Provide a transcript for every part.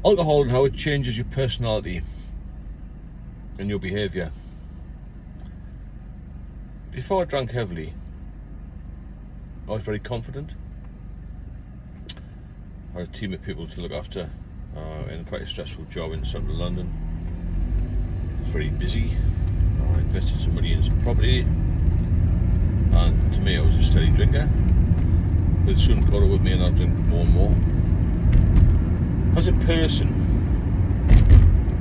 Alcohol and how it changes your personality and your behaviour. Before I drank heavily, I was very confident. I had a team of people to look after in quite a stressful job in central London. I was very busy. I invested some money in some property, and to me I was a steady drinker, but it soon caught up with me and I drank more and more. As a person,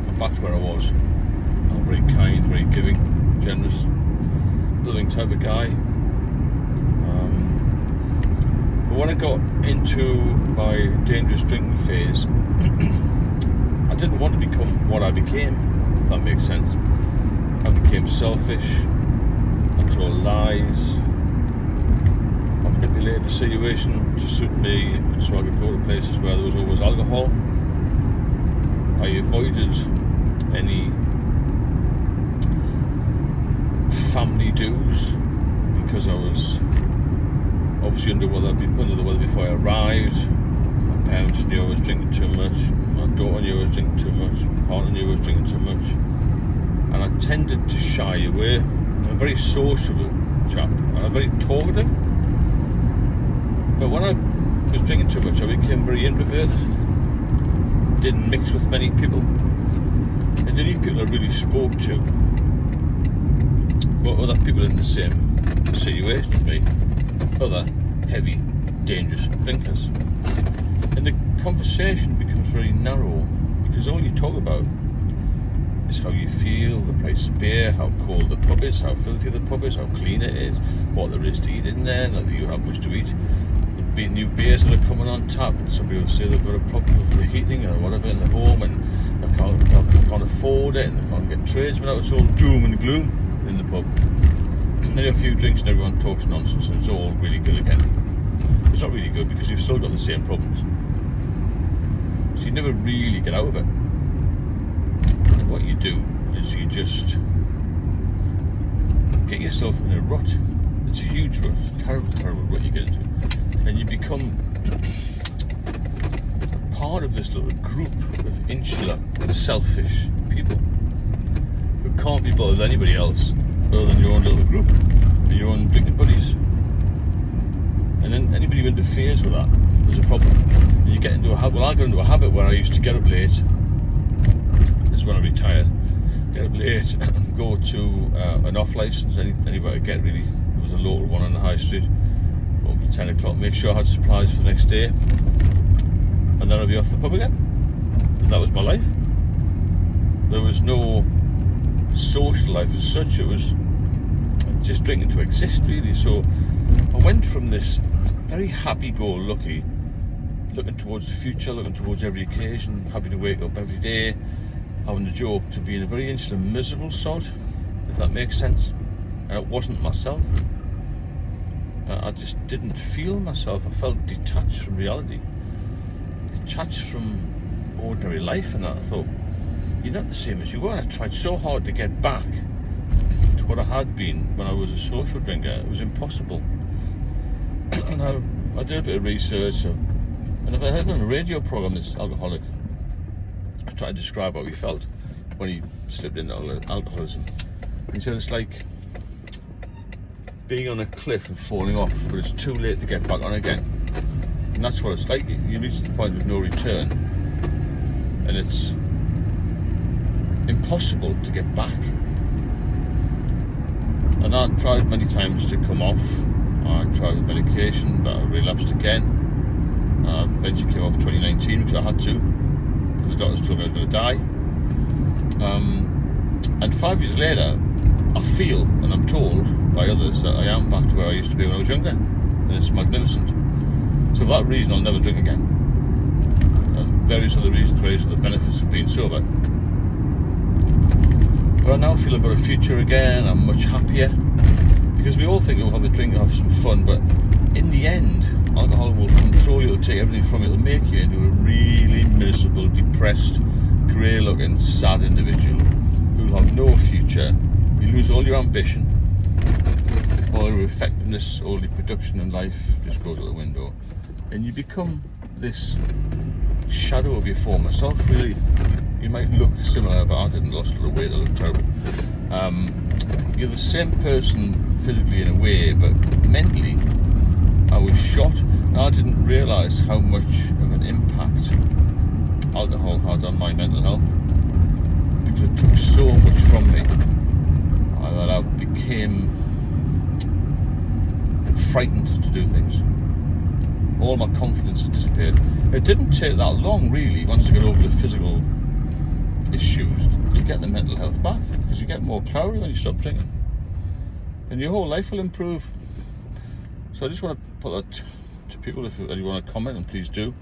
I'm back to where I was. I'm very kind, very giving, generous, loving type of guy. But when I got into my dangerous drinking phase, I didn't want to become what I became, if that makes sense. I became selfish, I told lies, I manipulated the situation to suit me so I could go to places where there was always alcohol. I avoided any family dues because I was obviously under the weather before I arrived. My parents knew I was drinking too much, my daughter knew I was drinking too much, my partner knew I was drinking too much, and I tended to shy away. I'm a very sociable chap, and I'm very talkative, but when I was drinking too much I became very introverted, didn't mix with many people, and the only people I really spoke to were other people in the same situation as me, other heavy, dangerous drinkers. And the conversation becomes very narrow because all you talk about is how you feel, the price of beer, how cold the pub is, how filthy the pub is, how clean it is, what there is to eat in there, not that you have much to eat. The new beers that are coming on tap, and some people say they've got a problem with the heating or whatever in the home, and they can't afford it, and they can't get tradesmen out. It's all doom and gloom in the pub. And then a few drinks and everyone talks nonsense, and it's all really good again. It's not really good because you've still got the same problems, so you never really get out of it. And what you do is you just get yourself in a rut. It's a huge rut, terrible rut you get into, and you become part of this little group of insular, selfish people who can't be bothered with anybody else other than your own little group and your own drinking buddies. And then anybody who interferes with that, there's a problem. And you get into a habit. Well, I got into a habit where I used to get up late. This is when I retired. Get up late, go to an off license, anywhere I get really. There was a local one on the high street. Open at 10 o'clock. Make sure I had supplies for the next day, and then I'd be off the pub again. And that was my life. There was no social life as such. It was just drinking to exist, really. So I went from this very happy-go-lucky, looking towards the future, looking towards every occasion, happy to wake up every day, having a joke, to being a very insular, miserable sod, if that makes sense. And it wasn't myself. I just didn't feel myself. I felt detached from reality, detached from ordinary life, and I thought, you're not the same as you were. I tried so hard to get back to what I had been when I was a social drinker. It was impossible. And I did a bit of research, and if I heard on a radio program, this alcoholic I tried to describe how he felt when he slipped into alcoholism. He said it's like being on a cliff and falling off, but it's too late to get back on again. And that's what it's like. You reach the point of no return, and it's impossible to get back. And I tried many times to come off. I tried with medication, but I relapsed again. I eventually came off 2019 because I had to, and the doctors told me I was going to die. And 5 years later, I feel, and I'm told by others, that I am back to where I used to be when I was younger, and it's magnificent. So for that reason, I'll never drink again. Various other reasons, various other benefits of being sober. But I now feel I've got a future again. I'm much happier, because we all think we'll have a drink and have some fun, but in the end, alcohol will control you, it'll take everything from you, it'll make you into a really miserable, depressed, grey-looking, sad individual who'll have no future. You lose all your ambition, all your effectiveness, all your production in life just goes out the window, and you become this shadow of your former self, really. You might look similar, but I didn't. Lost a little weight, I look terrible. You're the same person physically in a way, but mentally I was shot. And I didn't realise how much of an impact alcohol had on my mental health, because it took so much from me that I became frightened to do things. All my confidence had disappeared. It didn't take that long, really, once you get over the physical issues, to get the mental health back, because you get more clarity when you stop drinking, and your whole life will improve. So I just want to put that to people. If you want to comment, and please do,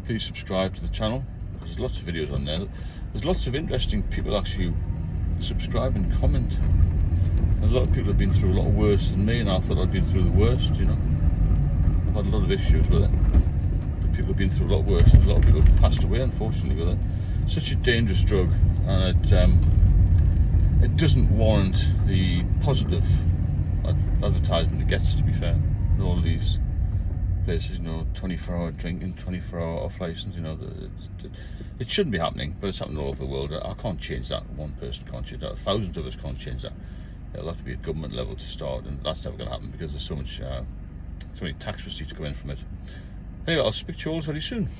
please subscribe to the channel, because there's lots of videos on there. There's lots of interesting people actually subscribe and comment. A lot of people have been through a lot worse than me, and I thought I'd been through the worst, you know. I've had a lot of issues with it, but people have been through a lot worse. There's a lot of people have passed away, unfortunately, with it. Such a dangerous drug, and it doesn't warrant the positive advertisement it gets, to be fair. In all these places, you know, 24-hour drinking, 24-hour off license, you know, it shouldn't be happening, but it's happening all over the world. I can't change that. One person can't change that. Thousands of us can't change that. It'll have to be at government level to start, and that's never going to happen, because there's so many tax receipts coming in from it. Anyway, I'll speak to you all very soon.